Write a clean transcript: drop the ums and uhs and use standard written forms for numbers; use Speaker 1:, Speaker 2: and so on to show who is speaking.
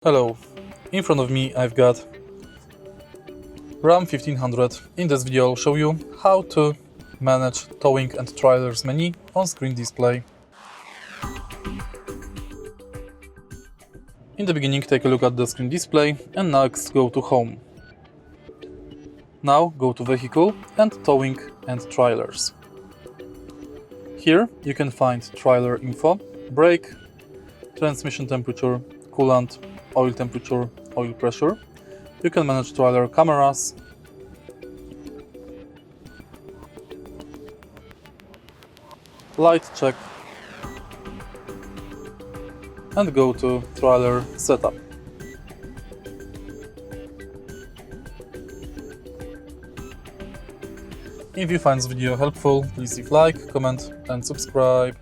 Speaker 1: Hello, in front of me I've got Ram 1500. In this video I'll show you how to manage towing and trailers menu on screen display. In the beginning take a look at the screen display and next go to Home. Now go to Vehicle and Towing and Trailers. Here you can find trailer info, brake, transmission temperature, coolant, oil temperature, oil pressure. You can manage trailer cameras, light check, and go to trailer setup. If you find this video helpful, please leave like, comment and subscribe.